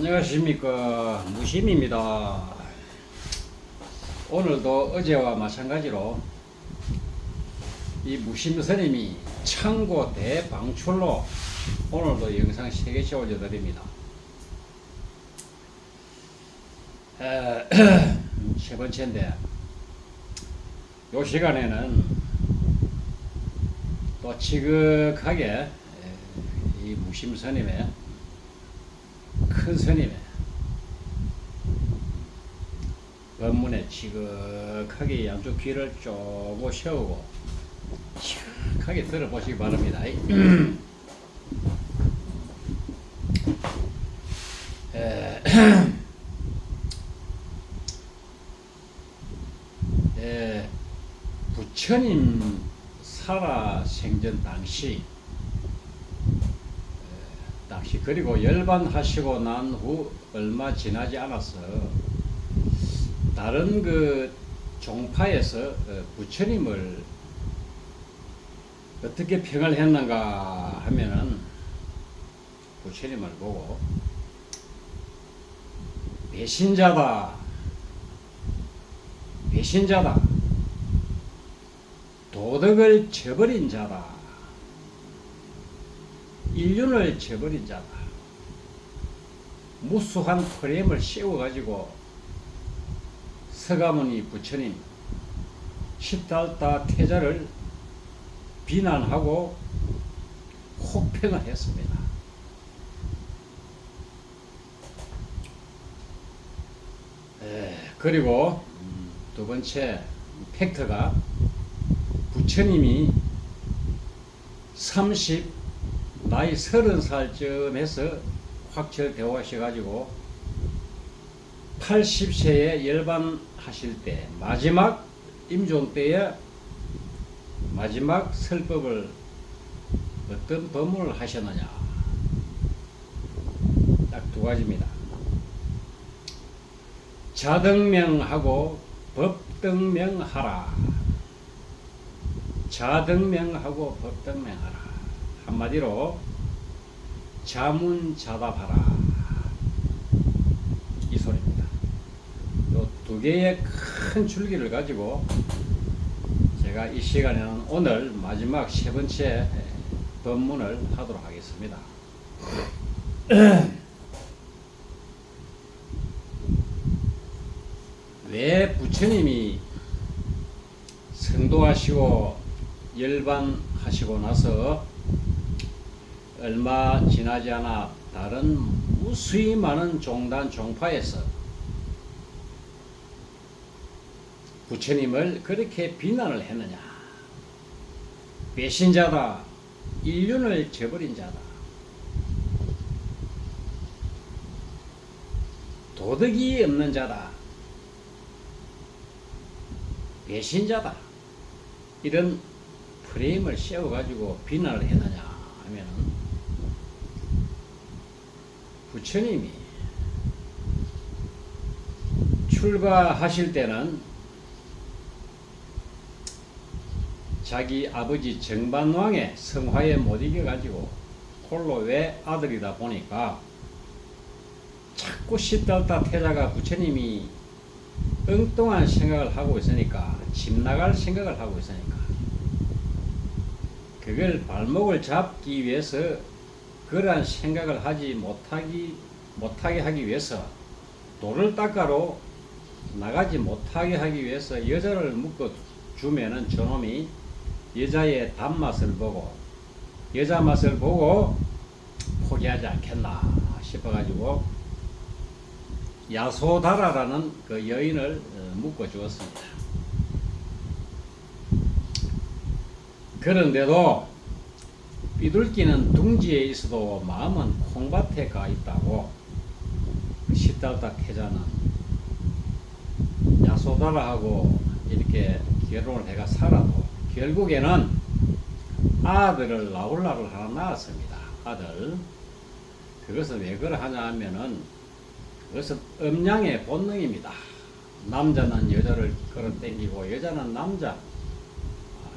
안녕하십니까, 무심입니다. 오늘도 어제와 마찬가지로 이 무심 스님이 창고 대방출로 오늘도 영상 3개씩 올려드립니다. 세 번째인데, 요 시간에는 또 지극하게 이 무심 스님의 큰 스님의 법문에 지극하게 양쪽 귀를 쪼고 세우고 지극하게 들어보시기 바랍니다. 부처님 살아 생전 당시 그리고 열반하시고 난 후 얼마 지나지 않았어 다른 그 종파에서 부처님을 어떻게 평을 했는가 하면은 부처님을 보고 배신자다, 도덕을 저버린 자다, 인륜을 저버린 자다, 무수한 프레임을 씌워가지고 서가모니 부처님 시달다 태자를 비난하고 혹평을 했습니다. 그리고 두 번째 팩트가 부처님이 나이 30살쯤 해서 확철되어 하셔가지고 80세에 열반하실 때 마지막 임종 때에 마지막 설법을 어떤 법문을 하셨느냐, 딱 두 가지입니다. 자등명하고 법등명하라. 자등명하고 법등명하라. 한마디로 자문자답하라, 이 소리입니다. 이 두 개의 큰 줄기를 가지고 제가 이 시간에는 오늘 마지막 세 번째 법문을 하도록 하겠습니다. 왜 부처님이 성도하시고 열반하시고 나서 얼마 지나지 않아 다른 무수히 많은 종단 종파에서 부처님을 그렇게 비난을 했느냐? 배신자다, 인륜을 저버린 자다, 도덕이 없는 자다, 배신자다, 이런 프레임을 씌워가지고 비난을 했느냐 하면은, 부처님이 출가하실 때는 자기 아버지 정반왕의 성화에 못 이겨가지고 홀로 외아들이다 보니까 자꾸 시달다 태자가 부처님이 엉뚱한 생각을 하고 있으니까, 집 나갈 생각을 하고 있으니까 그걸 발목을 잡기 위해서 그러한 생각을 하지 못하게 하기 위해서, 돌을 닦아로 나가지 못하게 하기 위해서 여자를 묶어 주면은 저놈이 여자의 단맛을 보고 여자 맛을 보고 포기하지 않겠나 싶어가지고 야소다라라는 그 여인을 묶어 주었습니다. 그런데도 삐둘기는 둥지에 있어도 마음은 콩밭에 가 있다고 시달다 태자는 야소다라하고 이렇게 결혼을 해가 살아도 결국에는 아들을 나올라를 하나 낳았습니다. 아들. 그것은 왜 그러하냐 하면은 그것은 음양의 본능입니다. 남자는 여자를 끌어당기고 여자는 남자,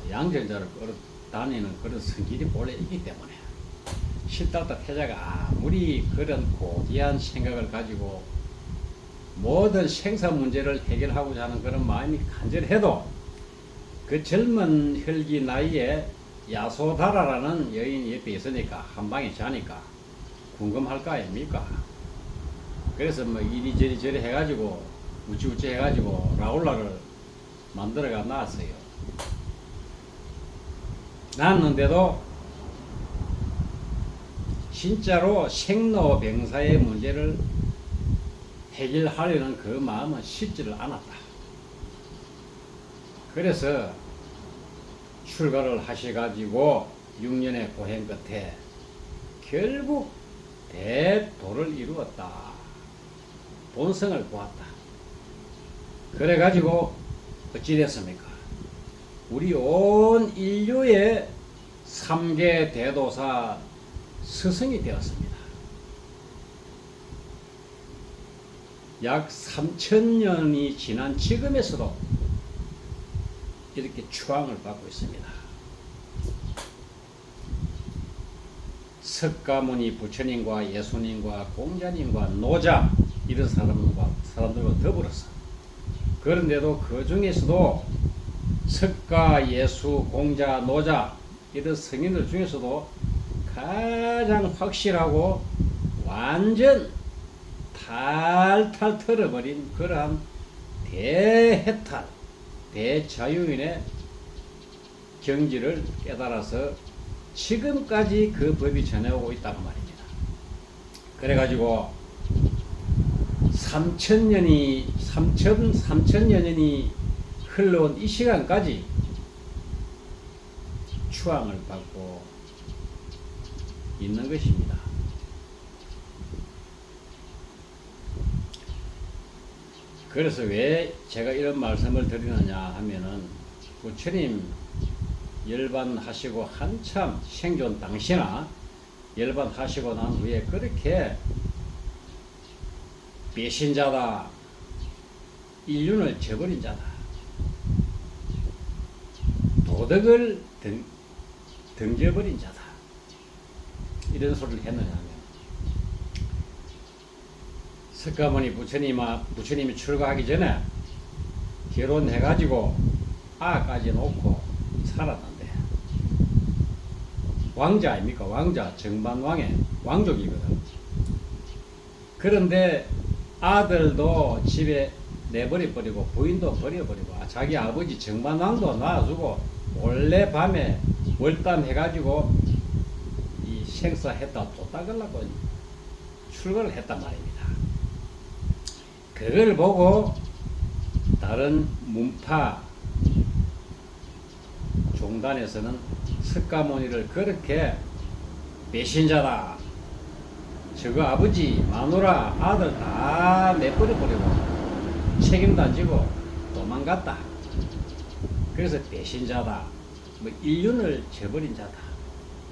양전자를 끌어다니는 그런 성질이 본래 있기 때문에 시달다 태자가 아무리 그런 고귀한 생각을 가지고 모든 생산 문제를 해결하고자 하는 그런 마음이 간절해도 그 젊은 혈기 나이에 야소다라라는 여인이 옆에 있으니까 한 방에 자니까 궁금할 거 아닙니까? 그래서 뭐 이리저리 저리 해가지고 우찌우찌 해가지고 라울라를 만들어가 놨어요. 놨는데도 진짜로 생로병사의 문제를 해결하려는 그 마음은 쉽지를 않았다. 그래서 출가를 하셔가지고 6년의 고행 끝에 결국 대도를 이루었다. 본성을 보았다. 그래가지고 어찌 됐습니까? 우리 온 인류의 3계 대도사 스승이 되었습니다. 약 3000년이 지난 지금에서도 이렇게 추앙을 받고 있습니다. 석가모니 부처님과 예수님과 공자님과 노자 이런 사람들과 더불어서, 그런데도 그 중에서도 석가, 예수, 공자, 노자 이런 성인들 중에서도 가장 확실하고 완전 탈탈 털어버린 그러한 대해탈, 대자유인의 경지를 깨달아서 지금까지 그 법이 전해오고 있다는 말입니다. 그래가지고 3000여 년이 흘러온 이 시간까지 추앙을 받고 있는 것입니다. 그래서 왜 제가 이런 말씀을 드리느냐 하면은, 부처님 열반하시고 한참 생존 당시나 열반하시고 난 후에 그렇게 배신자다, 인륜을 저버린 자다, 도덕을 던져버린 자다, 이런 소리를 했느냐 하면, 석가모니 부처님이 출가하기 전에 결혼해가지고 아까지 놓고 살았는데, 왕자 아닙니까? 왕자, 정반왕의 왕족이거든. 그런데 아들도 집에 내버려버리고 부인도 버려버리고 자기 아버지 정반왕도 놔주고 몰래 밤에 월담해가지고 이 생사했다 또 닦으려고 출가를 했단 말입니다. 그걸 보고 다른 문파 종단에서는 석가모니를 그렇게 배신자다, 저거 아버지, 마누라, 아들 다 내버려버리고 책임도 안 지고 도망갔다, 그래서 배신자다, 뭐 인륜을 저버린 자다,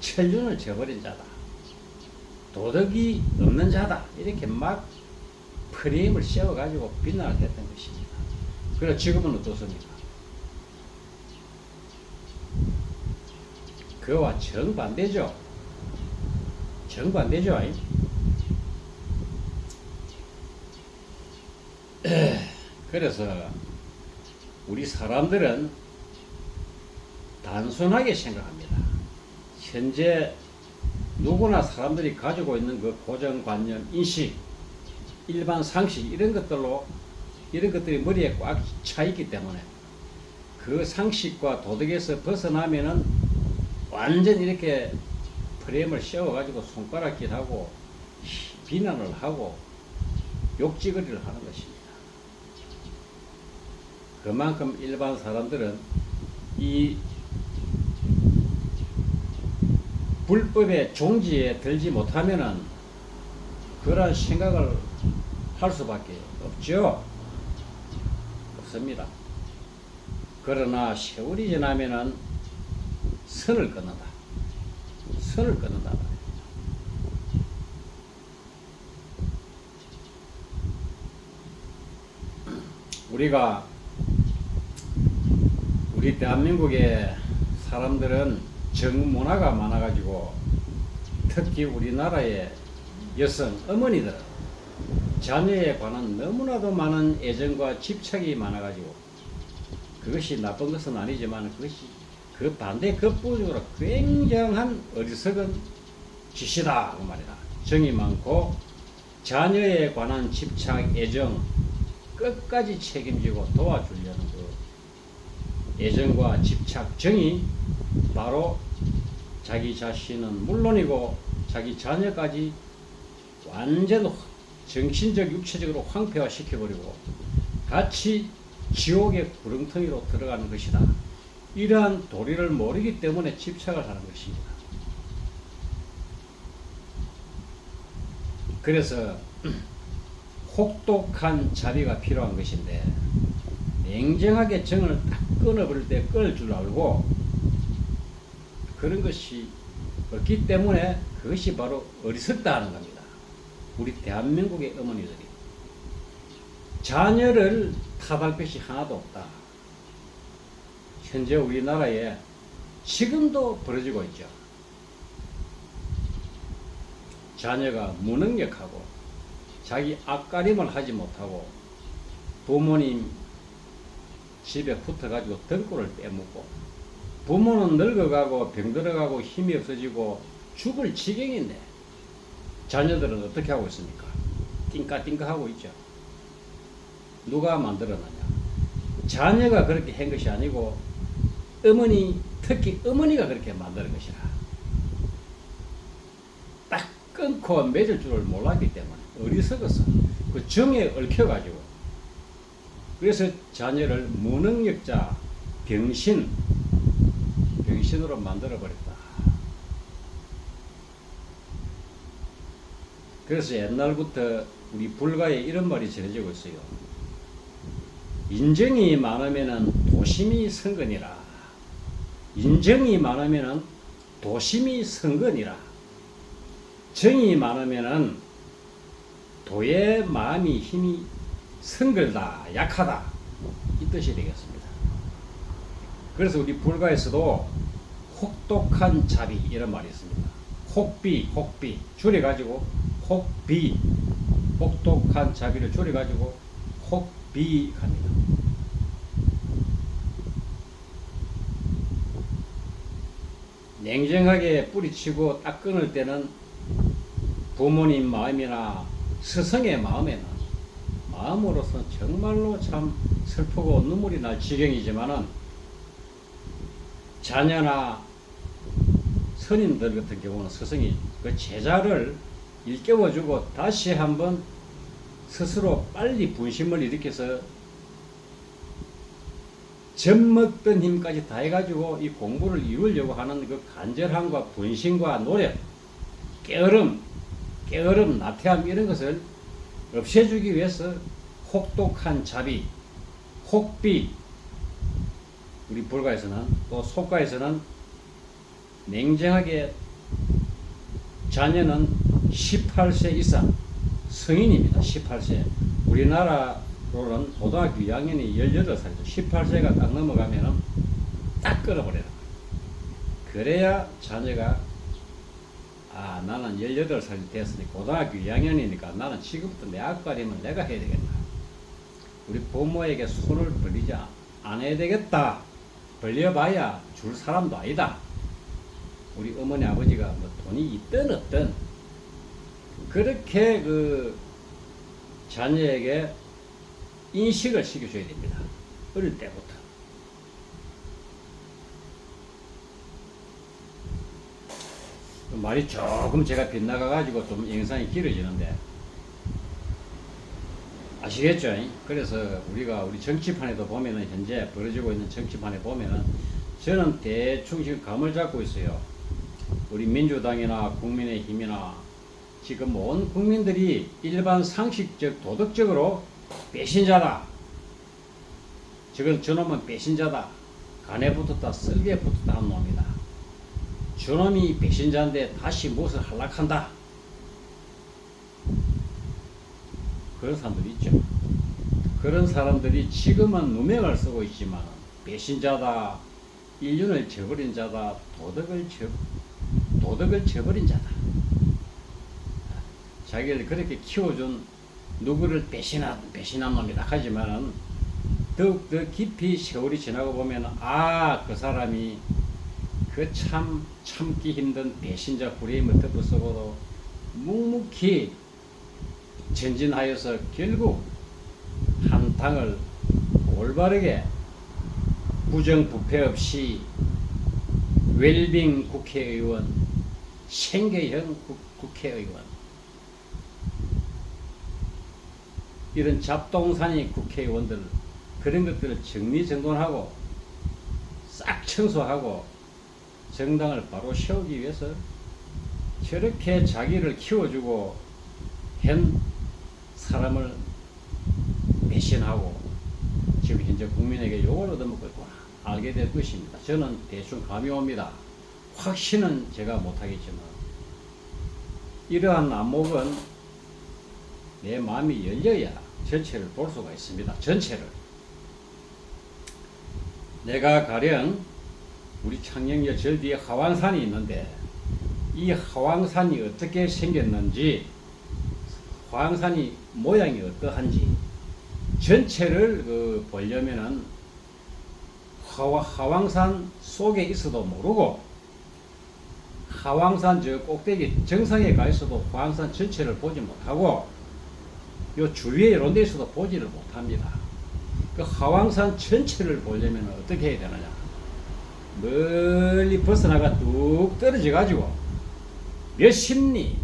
천륜을 저버린 자다, 도덕이 없는 자다, 이렇게 막 프레임을 씌워가지고 비난을 했던 것입니다. 그래서 지금은 어떻습니까? 그와 정반대죠. 정반대죠. 그래서 우리 사람들은 단순하게 생각합니다. 현재 누구나 사람들이 가지고 있는 그 고정관념, 인식, 일반 상식 이런 것들이 머리에 꽉 차 있기 때문에 그 상식과 도덕에서 벗어나면은 완전 이렇게 프레임을 씌워가지고 손가락질하고 비난을 하고 욕지거리를 하는 것입니다. 그만큼 일반 사람들은 이 불법의 종지에 들지 못하면은 그런 생각을 할 수밖에 없죠. 없습니다. 그러나 세월이 지나면은 선을 끊는다. 선을 끊는다. 우리 대한민국의 사람들은 정문화가 많아가지고 특히 우리나라의 여성 어머니들은 자녀에 관한 너무나도 많은 애정과 집착이 많아가지고 그것이 나쁜 것은 아니지만 그것이 그 반대 극부적으로 굉장한 어리석은 짓이다 그 말이다. 정이 많고 자녀에 관한 집착, 애정 끝까지 책임지고 도와주려는 그 애정과 집착, 정이 바로 자기 자신은 물론이고 자기 자녀까지 완전 정신적, 육체적으로 황폐화 시켜버리고 같이 지옥의 구렁텅이로 들어가는 것이다. 이러한 도리를 모르기 때문에 집착을 하는 것입니다. 그래서 혹독한 자비가 필요한 것인데 냉정하게 정을 딱 끊어버릴 때 끊을 줄 알고 그런 것이 없기 때문에 그것이 바로 어리석다 하는 겁니다. 우리 대한민국의 어머니들이 자녀를 탓할 것이 하나도 없다. 현재 우리나라에 지금도 벌어지고 있죠. 자녀가 무능력하고 자기 앞가림을 하지 못하고 부모님 집에 붙어가지고 등골을 빼먹고 부모는 늙어가고 병들어가고 힘이 없어지고 죽을 지경인데 자녀들은 어떻게 하고 있습니까? 띵까띵까 하고 있죠. 누가 만들어놨냐? 자녀가 그렇게 한 것이 아니고 어머니, 특히 어머니가 그렇게 만드는 것이라. 딱 끊고 맺을 줄을 몰랐기 때문에 어리석어서 그 정에 얽혀가지고 그래서 자녀를 무능력자, 병신으로 만들어버렸다. 그래서 옛날부터 우리 불가에 이런 말이 전해지고 있어요. 인정이 많으면 도심이 성근이라. 인정이 많으면 도심이 성근이라. 정이 많으면 도의 마음이 힘이 성글다, 약하다. 이 뜻이 되겠습니다. 그래서 우리 불가에서도 혹독한 자비 이런 말이 있습니다. 혹비 줄여가지고 혹비, 혹독한 자비를 줄여가지고 혹비 합니다. 냉정하게 뿌리치고 딱 끊을 때는 부모님 마음이나 스승의 마음으로서는 정말로 참 슬프고 눈물이 날 지경이지만은 자녀나 스님들 같은 경우는 스승이 그 제자를 일깨워주고 다시 한번 스스로 빨리 분심을 일으켜서 젖먹던 힘까지 다 해가지고 이 공부를 이루려고 하는 그 간절함과 분심과 노력, 깨어름, 나태함 이런 것을 없애주기 위해서 혹독한 자비, 혹비, 우리 불가에서는 또 속가에서는 냉정하게 자녀는 18세 이상 성인입니다. 18세. 우리나라로는 고등학교 2학년이 18살이죠. 18세가 딱 넘어가면은 딱 끊어버려요. 그래야 자녀가 나는 18살이 됐으니 고등학교 2학년이니까 나는 지금부터 내 앞가림을 내가 해야 되겠다. 우리 부모에게 손을 벌리지 안 해야 되겠다. 벌려봐야 줄 사람도 아니다. 우리 어머니 아버지가 뭐 돈이 있든 없든 그렇게 그 자녀에게 인식을 시켜줘야 됩니다. 어릴 때부터. 말이 조금 제가 빗나가가지고 좀 영상이 길어지는데 아시겠죠? 그래서 우리가 우리 정치판에도 보면은 현재 벌어지고 있는 정치판에 보면은 저는 대충 지금 감을 잡고 있어요. 우리 민주당이나 국민의힘이나 지금 온 국민들이 일반 상식적 도덕적으로 배신자다. 저놈은 배신자다. 간에 붙었다 쓸개에 붙었다 하는 놈이다. 저놈이 배신자인데 다시 무엇을 하락한다. 그런 사람들이 있죠. 그런 사람들이 지금은 누명을 쓰고 있지만 배신자다, 인륜을 저버린 자다, 도덕을 저버린 자다. 자기를 그렇게 키워준 누구를 배신한 놈이다 하지만은 더욱 더 깊이 세월이 지나고 보면 그 사람이 그 참기 힘든 배신자 불의임을 덮어쓰고도 묵묵히 전진하여서 결국 한 당을 올바르게 부정부패 없이 웰빙 국회의원, 생계형 국회의원, 이런 잡동사니 국회의원들 그런 것들을 정리정돈하고 싹 청소하고 정당을 바로 세우기 위해서 저렇게 자기를 키워주고 한 사람을 배신하고 지금 현재 국민에게 욕을 얻어먹고 있구나 알게 될 것입니다. 저는 대충 감이 옵니다. 확신은 제가 못하겠지만 이러한 안목은 내 마음이 열려야 전체를 볼 수가 있습니다. 전체를. 내가 가령 우리 창녕역 절 뒤에 하왕산이 있는데 이 하왕산이 어떻게 생겼는지, 하왕산이 모양이 어떠한지 전체를 보려면은 하왕산 속에 있어도 모르고 하왕산 저 꼭대기 정상에 가 있어도 하왕산 전체를 보지 못하고 요 주위에 이런 데 있어도 보지를 못합니다. 그 하왕산 전체를 보려면 어떻게 해야 되느냐, 멀리 벗어나가 뚝 떨어져 가지고 몇십 리,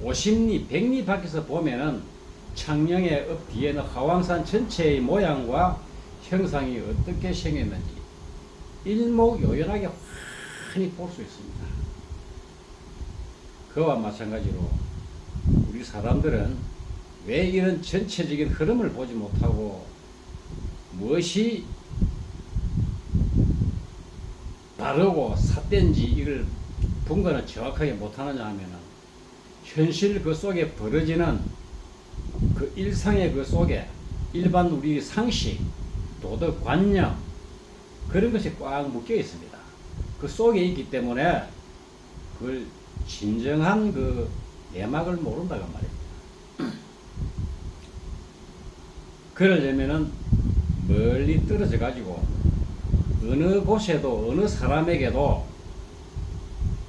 50리, 100리 밖에서 보면은 창녕의 읍 뒤에는 하왕산 전체의 모양과 형상이 어떻게 생겼는지 일목요연하게 환히 볼 수 있습니다. 그와 마찬가지로 우리 사람들은 왜 이런 전체적인 흐름을 보지 못하고 무엇이 바르고 삿된지 이걸 분간을 정확하게 못하느냐 하면은 현실 그 속에 벌어지는 그 일상의 그 속에 일반 우리 상식, 도덕 관념 그런 것이 꽉 묶여 있습니다. 그 속에 있기 때문에 그걸 진정한 그 내막을 모른다고 말입니다. 그러려면은 멀리 떨어져 가지고 어느 곳에도 어느 사람에게도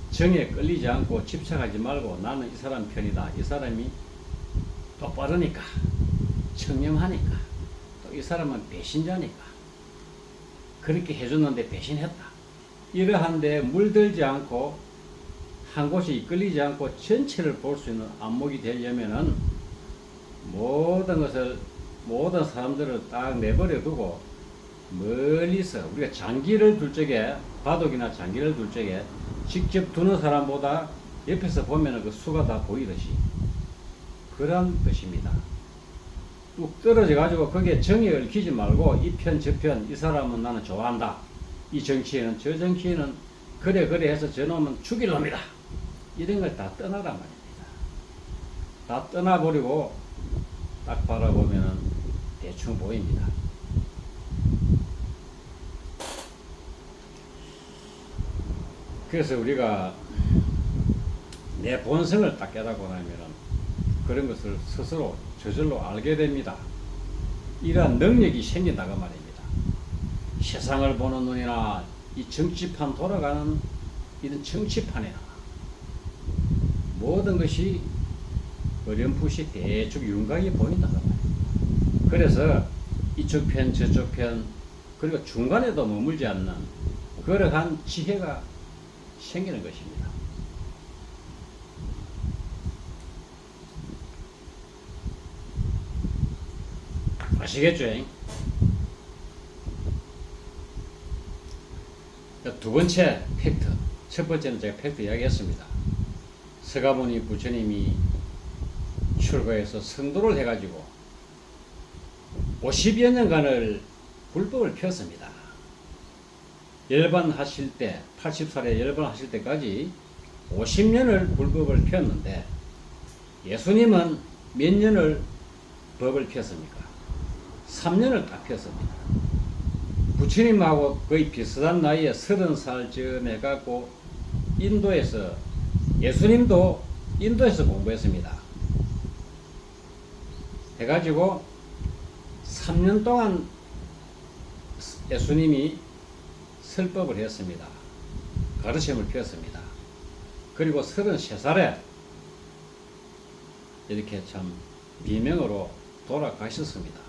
정에 끌리지 않고 집착하지 말고 나는 이 사람 편이다. 이 사람이 똑바르니까, 청렴하니까, 또 이 사람은 배신자니까 그렇게 해줬는데 배신했다. 이러한데 물들지 않고 한 곳에 이끌리지 않고 전체를 볼 수 있는 안목이 되려면은 모든 사람들을 딱 내버려 두고 멀리서 우리가 장기를 둘 적에, 바둑이나 장기를 둘 적에 직접 두는 사람보다 옆에서 보면 그 수가 다 보이듯이 그런 뜻입니다. 뚝 떨어져 가지고 거기에 정에 얽히지 말고 이 편 저 편, 이 사람은 나는 좋아한다, 이 정치인은 저 정치인은 그래 해서 저놈은 죽일 놈이다, 이런 걸 다 떠나란 말입니다. 다 떠나버리고 딱 바라보면 대충 보입니다. 그래서 우리가 내 본성을 딱 깨닫고 나면은 그런 것을 스스로 저절로 알게 됩니다. 이러한 능력이 생긴다고 말입니다. 세상을 보는 눈이나 이 정치판 돌아가는 이런 정치판이나 모든 것이 어렴풋이 대충 윤곽이 보인다고 말입니다. 그래서 이쪽 편 저쪽 편 그리고 중간에도 머물지 않는 그러한 지혜가 생기는 것입니다. 아시겠죠? 두 번째 팩트, 첫 번째는 제가 팩트 이야기했습니다. 서가모니 부처님이 출가해서 성도를 해가지고 50여 년간을 불법을 폈습니다. 열반하실 때, 80살에 열반하실 때까지 50년을 불법을 폈는데 예수님은 몇 년을 법을 폈습니까? 3년을 딱 폈습니다. 부처님하고 거의 비슷한 나이에 30살쯤 해갖고 인도에서 예수님도 인도에서 공부했습니다. 해가지고 3년 동안 예수님이 설법을 했습니다. 가르침을 폈습니다. 그리고 33살에 이렇게 참 비명으로 돌아가셨습니다.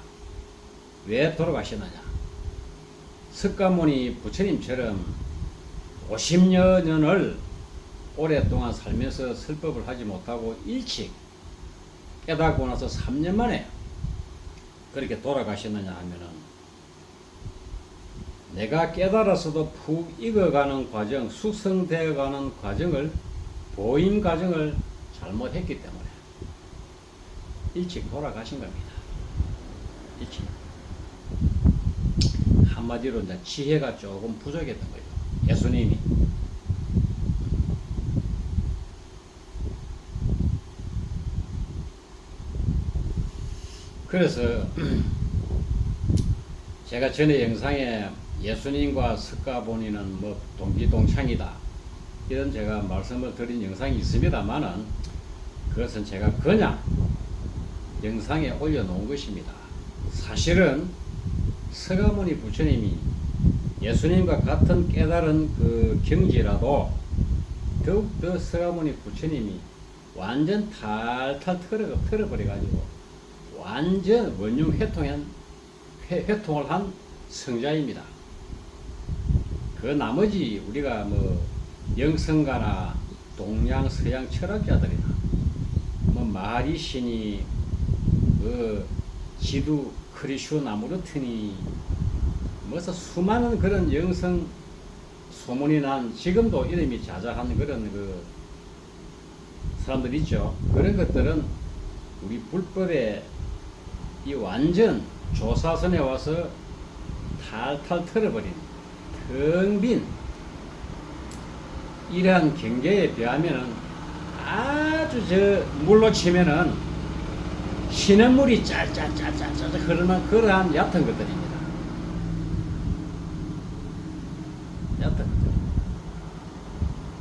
왜 돌아가셨느냐? 석가모니 부처님처럼 50여 년을 오랫동안 살면서 설법을 하지 못하고 일찍 깨닫고 나서 3년 만에 그렇게 돌아가셨느냐 하면은, 내가 깨달아서도 푹 익어가는 과정, 숙성되어가는 과정을, 보임 과정을 잘못했기 때문에 일찍 돌아가신 겁니다. 일찍. 한마디로 이제 지혜가 조금 부족했던 거죠. 예수님이. 그래서 제가 전에 영상에 예수님과 석가모니는 뭐 동기동창이다, 이런 제가 말씀을 드린 영상이 있습니다만은, 그것은 제가 그냥 영상에 올려놓은 것입니다. 사실은 석가모니 부처님이 예수님과 같은 깨달은 그 경지라도 더욱더 석가모니 부처님이 완전 탈탈 털어버려가지고 완전 원흉 회통을 한 성자입니다. 그 나머지 우리가 뭐 영성가나 동양 서양 철학자들이나 뭐 마하리시니 그 지두 크리슈 나무르트니 뭐서 수많은 그런 영성 소문이 난, 지금도 이름이 자자한 그런 그 사람들 있죠. 그런 것들은 우리 불법에 이 완전 조사선에 와서 탈탈 털어버린 텅 빈 이러한 경계에 비하면은 아주 저 물로 치면은 시냇물이 짤짤짤짤짤 흐르는 그러한 얕은 것들입니다. 얕은 것들.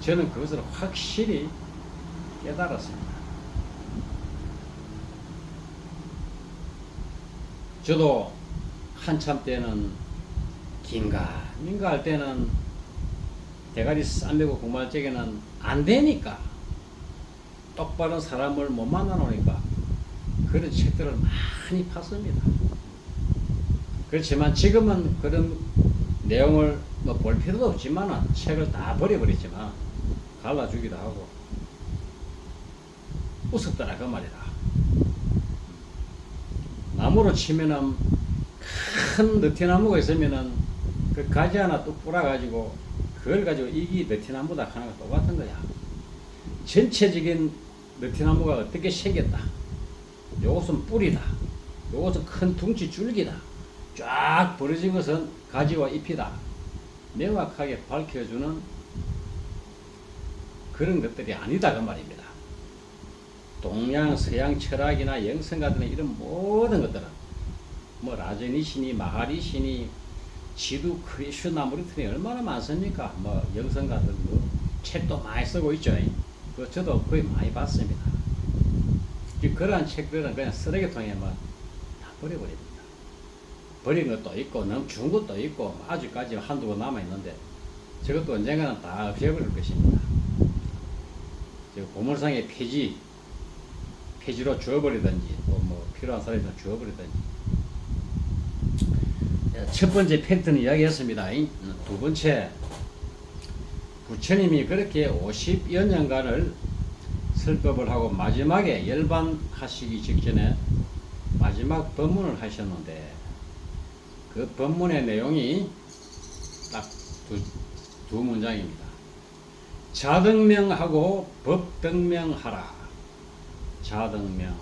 저는 그것을 확실히 깨달았습니다. 저도 한참 때는 긴가민가 할 때는 대가리 쌈매고 공부할 적에는 안 되니까, 똑바른 사람을 못 만나 놓으니까 그런 책들을 많이 팠습니다. 그렇지만 지금은 그런 내용을 뭐 볼 필요도 없지만은 책을 다 버려버리지만 갈라주기도 하고 우습더라 그 말이다. 나무로 치면은 큰 느티나무가 있으면은 그 가지 하나 뚝 뿌려가지고 그걸 가지고 이게 느티나무다 하는 거 똑같은 거야. 전체적인 느티나무가 어떻게 생겼다, 요것은 뿌리다, 요것은 큰 둥치 줄기다, 쫙 벌어진 것은 가지와 잎이다, 명확하게 밝혀주는 그런 것들이 아니다 그 말입니다. 동양 서양 철학이나 영성가들은 이런 모든 것들은 뭐 라저니시니 마하리시니 지두 크리슈 나무르트니 얼마나 많습니까? 뭐 영성가들 뭐 책도 많이 쓰고 있죠. 그 저도 거의 많이 봤습니다. 그러한 책들은 그냥 쓰레기통에 뭐 다 버려버립니다. 버린 것도 있고 너무 좋은 것도 있고 아직까지 한두 번 남아있는데 저것도 언젠가는 다 없애버릴 것입니다. 고물상의 폐지로 주워버리든지 또 뭐 필요한 사람이 주워버리든지. 첫 번째 팩트는 이야기했습니다. 두 번째, 부처님이 그렇게 50여 년간을 설법을 하고 마지막에 열반하시기 직전에 마지막 법문을 하셨는데, 그 법문의 내용이 딱 두 문장입니다. 자등명하고 법등명하라. 자등명,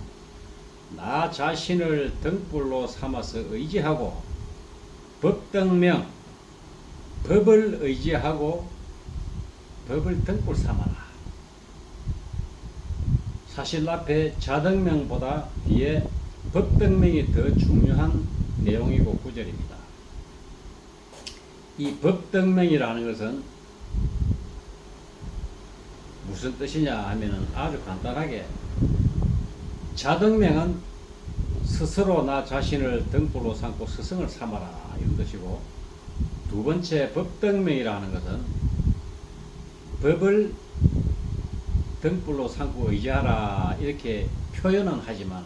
나 자신을 등불로 삼아서 의지하고, 법등명, 법을 의지하고 법을 등불 삼아라. 사실 앞에 자등명보다 뒤에 법등명이 더 중요한 내용이고 구절입니다. 이 법등명이라는 것은 무슨 뜻이냐 하면은 아주 간단하게 자등명은 스스로 나 자신을 등불로 삼고 스승을 삼아라 이런 뜻이고, 두 번째 법등명이라는 것은 법을 등불로 삼고 의지하라 이렇게 표현은 하지만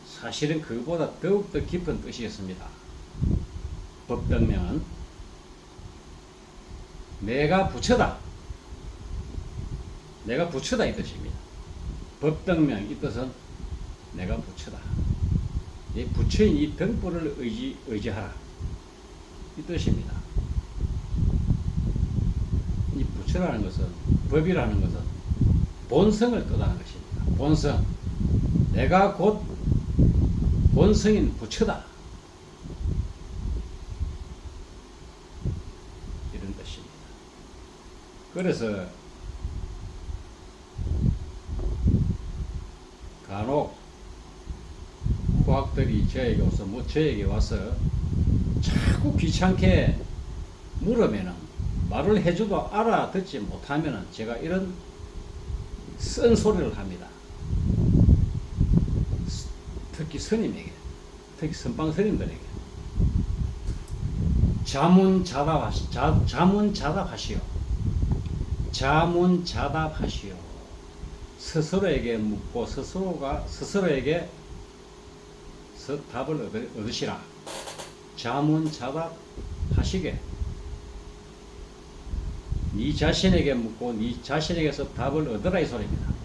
사실은 그보다 더욱더 깊은 뜻이 있습니다. 법등명은 내가 부처다, 내가 부처다 이 뜻입니다. 법등명 이 뜻은 내가 부처다, 이 부처인 이 등불을 의지하라 이 뜻입니다. 이 부처라는 것은, 법이라는 것은 본성을 뜻하는 것입니다. 본성, 내가 곧 본성인 부처다 이런 뜻입니다. 그래서 간혹 후학들이 저에게 와서 자꾸 귀찮게 물으면은, 말을 해줘도 알아듣지 못하면은 제가 이런 쓴소리를 합니다. 특히 스님에게, 특히 선방 스님들에게 자문자답하시오. 자문자답하시오. 스스로에게 묻고 스스로가 스스로에게 답을 얻으시라. 자문자답하시게. 네 자신에게 묻고 네 자신에게서 답을 얻으라 이 소리입니다.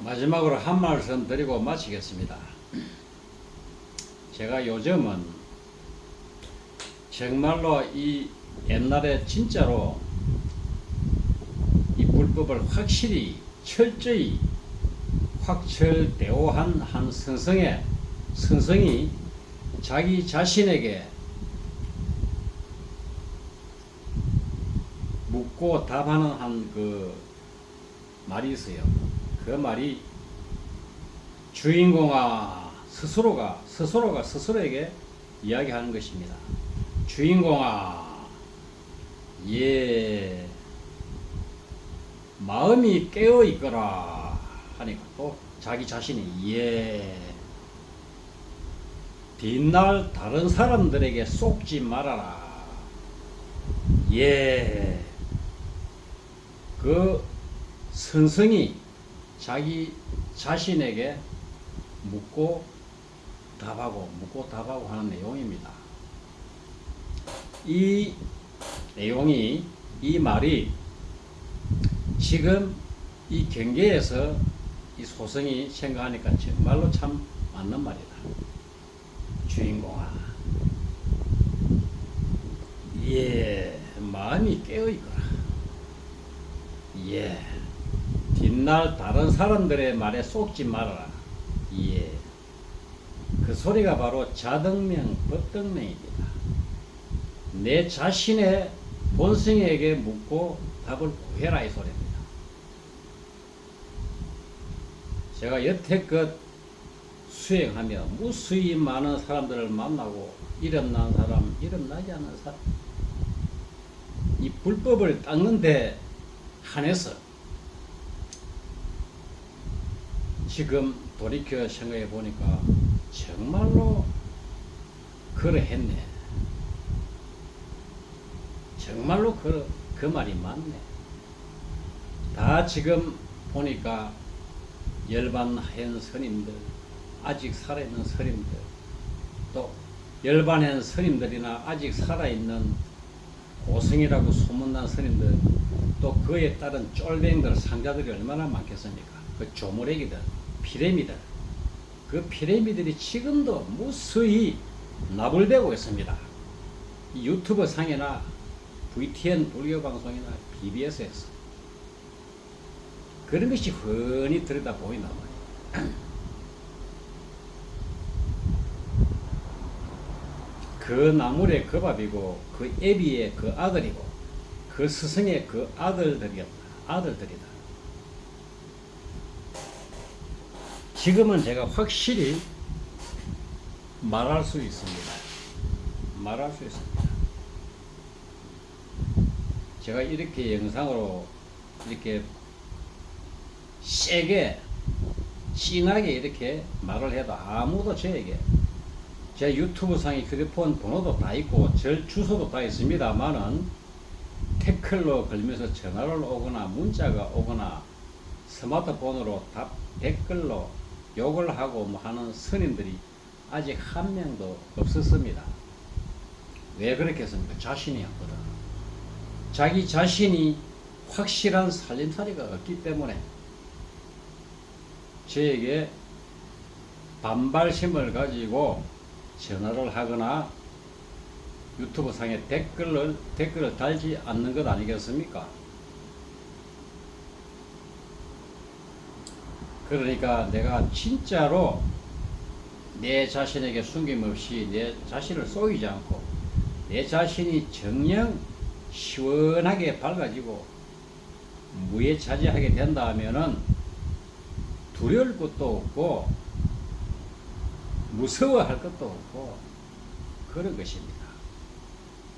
마지막으로 한 말씀 드리고 마치겠습니다. 제가 요즘은 정말로 이 옛날에 진짜로 이 불법을 확실히 철저히 확철대오한 한 선성이 자기 자신에게 묻고 답하는 한 그 말이 있어요. 그 말이 주인공아, 스스로가 스스로에게 이야기하는 것입니다. 주인공아, 예, 마음이 깨어 있거라 하니까 또 자기 자신이 예, 뒷날 다른 사람들에게 속지 말아라. 예, 그 선성이 자기 자신에게 묻고 답하고 하는 내용입니다. 이 내용이, 이 말이 지금 이 경계에서 이 소성이 생각하니까 정말로 참 맞는 말이다. 주인공아, 예, 마음이 깨어있거라. 예, 뒷날 다른 사람들의 말에 속지 말아라. 예, 그 소리가 바로 자등명, 법등명입니다. 내 자신의 본성에게 묻고 답을 구해라 이 소리입니다. 제가 여태껏 수행하며 무수히 많은 사람들을 만나고 일어난 사람, 일어나지 않은 사람, 이 불법을 닦는 데 한해서 지금 돌이켜 생각해 보니까 정말로 그러했네. 정말로 그 말이 맞네. 다 지금 보니까 열반한 스님들, 아직 살아있는 스님들, 또 열반한 스님들이나 아직 살아있는 고승이라고 소문난 스님들, 또 그에 따른 쫄뱅들, 상자들이 얼마나 많겠습니까? 그 조무래기들, 피레미들, 그 피레미들이 지금도 무수히 나불대고 있습니다. 이 유튜브 상이나 VTN 불교 방송이나 BBS에서 그런 것이 훤히 들여다 보인단 말이에요. 그 나물의 그 밥이고 그 애비의 그 아들이고 그 스승의 그 아들들이었다. 아들들이다. 지금은 제가 확실히 말할 수 있습니다. 말할 수 있습니다. 제가 이렇게 영상으로 이렇게 세게 찡하게 이렇게 말을 해도 아무도 저에게 제 유튜브 상에 휴대폰 번호도 다 있고 절 주소도 다 있습니다만은 태클로 걸면서 전화를 오거나 문자가 오거나 스마트폰으로 답 댓글로 욕을 하고 뭐 하는 스님들이 아직 한 명도 없었습니다. 왜 그렇겠습니까? 자신이 없거든. 자기 자신이 확실한 살림살이가 없기 때문에 저에게 반발심을 가지고 전화를 하거나 유튜브 상에 댓글을 달지 않는 것 아니겠습니까? 그러니까 내가 진짜로 내 자신에게 숨김없이 내 자신을 속이지 않고 내 자신이 정녕 시원하게 밝아지고 무예차지하게 된다 하면은 두려울 것도 없고 무서워할 것도 없고 그런 것입니다.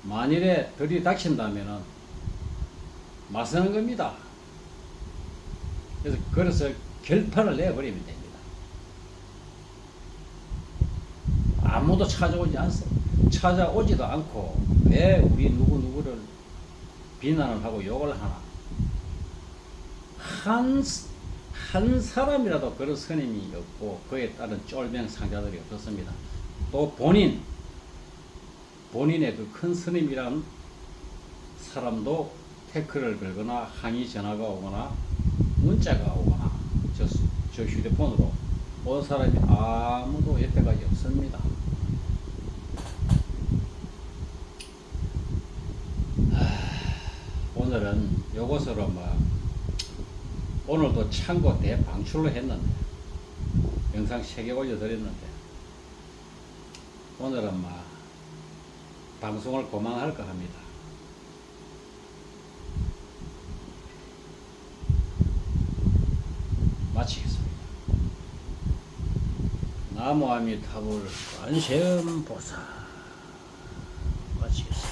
만일에 들이닥친다면은 맞서는 겁니다. 그래서 결판을 내버리면 됩니다. 아무도 찾아오지도 않고 왜 우리 누구누구를 비난을 하고 욕을 하나. 한 사람이라도 그런 스님이 없고 그에 따른 쫄병 상자들이 없었습니다. 또 본인의 그 큰 스님이란 사람도 태클을 걸거나 항의 전화가 오거나 문자가 오거나 저 휴대폰으로 온 사람이 아무도 여태까지 없습니다. 오늘은 요것으로 오늘도 창고 대방출로 했는데 영상 3개 올려드렸는데 오늘은 방송을 그만할까 합니다. 마치겠습니다. 나무아미타불 관세음보살 마치겠습니다.